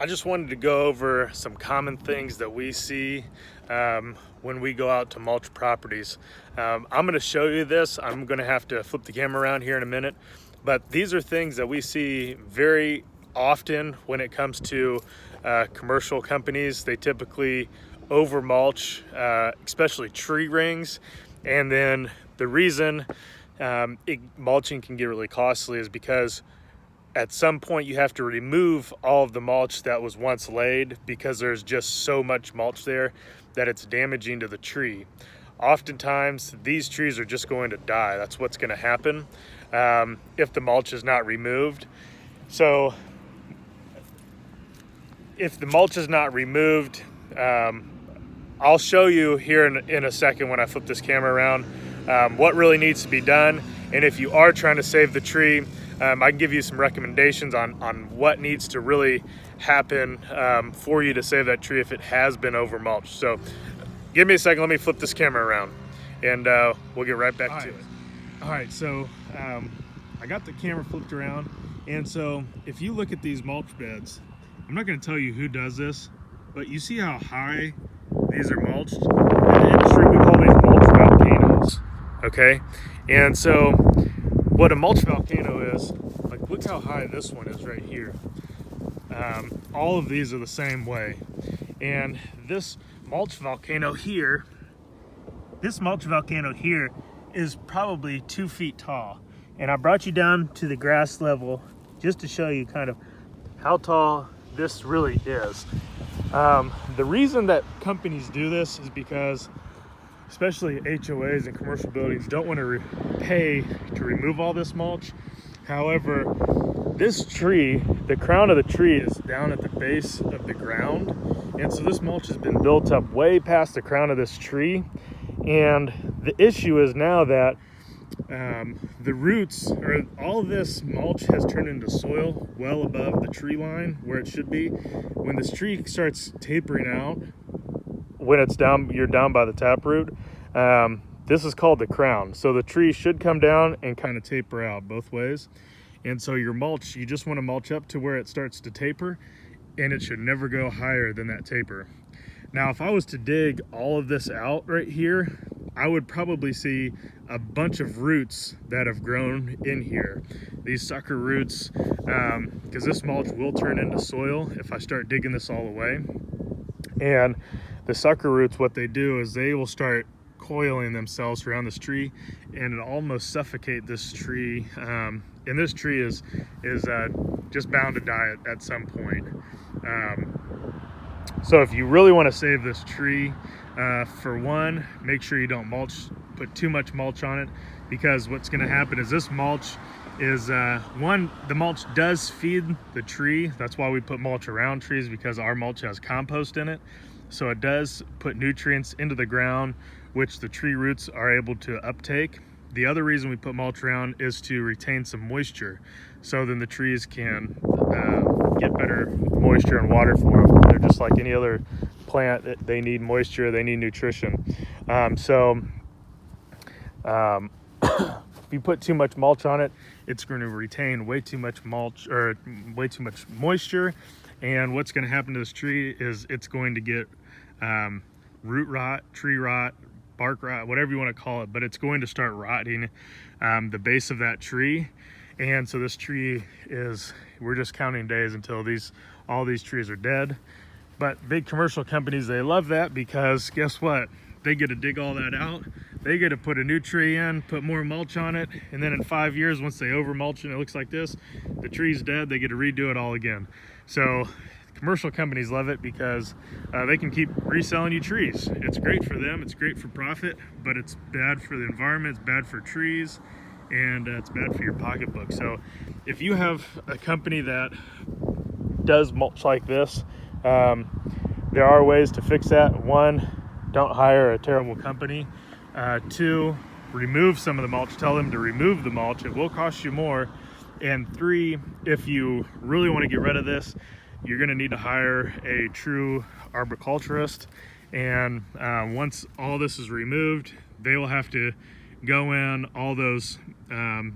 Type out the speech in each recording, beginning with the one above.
I just wanted to go over some common things that we see when we go out to mulch properties. I'm going to show you this. I'm going to have to flip the camera around here in a minute, but these are things that we see very often when it comes to commercial companies. They typically over mulch, especially tree rings, and then the reason mulching can get really costly is because at some point you have to remove all of the mulch that was once laid because there's just so much mulch there that it's damaging to the tree. Oftentimes these trees are just going to die. That's what's going to happen if the mulch is not removed. So if the mulch is not removed, I'll show you here in a second when I flip this camera around what really needs to be done. And if you are trying to save the tree, I can give you some recommendations on what needs to really happen for you to save that tree if it has been over mulched. So give me a second, let me flip this camera around and we'll get right back to it. All right, so I got the camera flipped around, and so if you look at these mulch beds, I'm not going to tell you who does this, but you see how high these are mulched? In the industry we call these mulch volcanoes, okay? And so what a mulch volcano is, like look how high this one is right here. All of these are the same way. And this mulch volcano here is probably 2 feet tall. And I brought you down to the grass level just to show you kind of how tall this really is. The reason that companies do this is because especially HOAs and commercial buildings don't want to pay to remove all this mulch. However, this tree, the crown of the tree is down at the base of the ground. And so this mulch has been built up way past the crown of this tree. And the issue is now that the roots, or all of this mulch has turned into soil well above the tree line where it should be. When this tree starts tapering out, when it's down, you're down by the taproot, this is called the crown. So the tree should come down and kind of taper out both ways. And so your mulch, you just want to mulch up to where it starts to taper, and it should never go higher than that taper. Now, if I was to dig all of this out right here, I would probably see a bunch of roots that have grown in here. These sucker roots, because this mulch will turn into soil if I start digging this all away. And the sucker roots, what they do is they will start coiling themselves around this tree and it'll almost suffocate this tree. And this tree is just bound to die at some point. So if you really want to save this tree, for one, make sure you don't put too much mulch on it, because what's going to happen is this mulch is, the mulch does feed the tree. That's why we put mulch around trees, because our mulch has compost in it. So it does put nutrients into the ground, which the tree roots are able to uptake. The other reason we put mulch around is to retain some moisture, so then the trees can get better moisture and water for them. They're just like any other plant. They need moisture, they need nutrition. If you put too much mulch on it, it's going to retain way too much mulch, or way too much moisture. And what's going to happen to this tree is it's going to get root rot, tree rot, bark rot, whatever you want to call it, but it's going to start rotting the base of that tree. And so this tree we're just counting days until all these trees are dead. But big commercial companies, they love that, because guess what? They get to dig all that out. They get to put a new tree in, put more mulch on it, and then in 5 years, once they over mulch and it looks like this, the tree's dead, they get to redo it all again. So commercial companies love it because they can keep reselling you trees. It's great for them, it's great for profit, but it's bad for the environment, it's bad for trees, and it's bad for your pocketbook. So if you have a company that does mulch like this, there are ways to fix that. One, don't hire a terrible company. Two, remove some of the mulch. Tell them to remove the mulch. It will cost you more. And three, if you really want to get rid of this, you're going to need to hire a true arboriculturist. And once all this is removed, they will have to go in, all those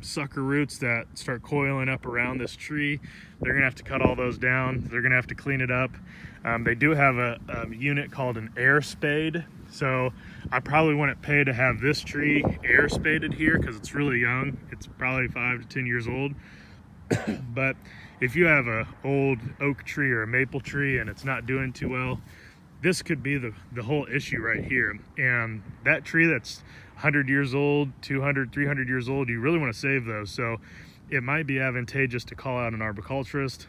sucker roots that start coiling up around this tree, they're gonna have to cut all those down. They're gonna have to clean it up. They do have a unit called an air spade, so I probably wouldn't pay to have this tree air spaded here because it's really young. It's probably 5 to 10 years old. But if you have a old oak tree or a maple tree and it's not doing too well, this could be the whole issue right here. And that tree that's 100 years old, 200, 300 years old, you really want to save those. So it might be advantageous to call out an arboriculturist,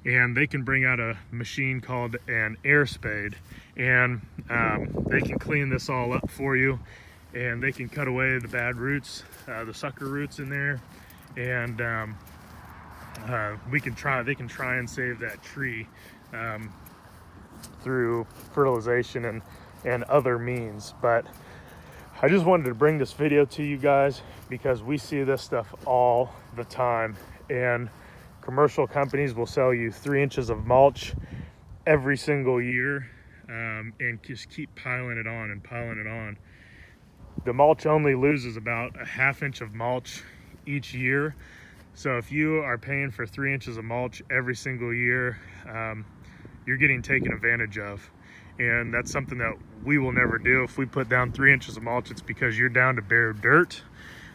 and they can bring out a machine called an air spade, and they can clean this all up for you, and they can cut away the bad roots, the sucker roots in there, and they can try and save that tree through fertilization and other means. But I just wanted to bring this video to you guys because we see this stuff all the time, and commercial companies will sell you 3 inches of mulch every single year, and just keep piling it on and piling it on. The mulch only loses about a 1/2 inch of mulch each year. So if you are paying for 3 inches of mulch every single year, you're getting taken advantage of. And that's something that we will never do. If we put down 3 inches of mulch, it's because you're down to bare dirt,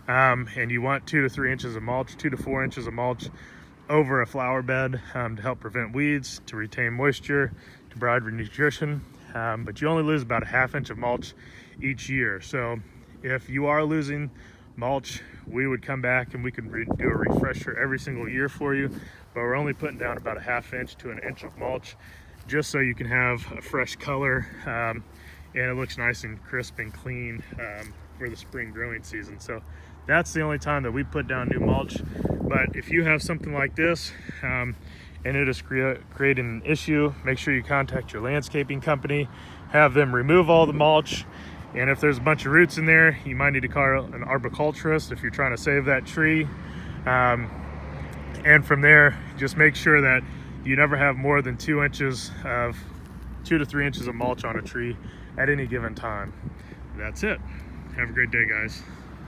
and you want 2 to 3 inches of mulch, 2 to 4 inches of mulch over a flower bed to help prevent weeds, to retain moisture, to provide nutrition. But you only lose about a 1/2 inch of mulch each year. So if you are losing mulch, we would come back and we can do a refresher every single year for you, but we're only putting down about a 1/2 inch to 1 inch of mulch, just so you can have a fresh color, and it looks nice and crisp and clean for the spring growing season. So that's the only time that we put down new mulch. But if you have something like this and it is creating an issue, make sure you contact your landscaping company, have them remove all the mulch. And if there's a bunch of roots in there, you might need to call an arboriculturist if you're trying to save that tree. And from there, just make sure that you never have more than 2 to 3 inches of mulch on a tree at any given time. That's it. Have a great day, guys.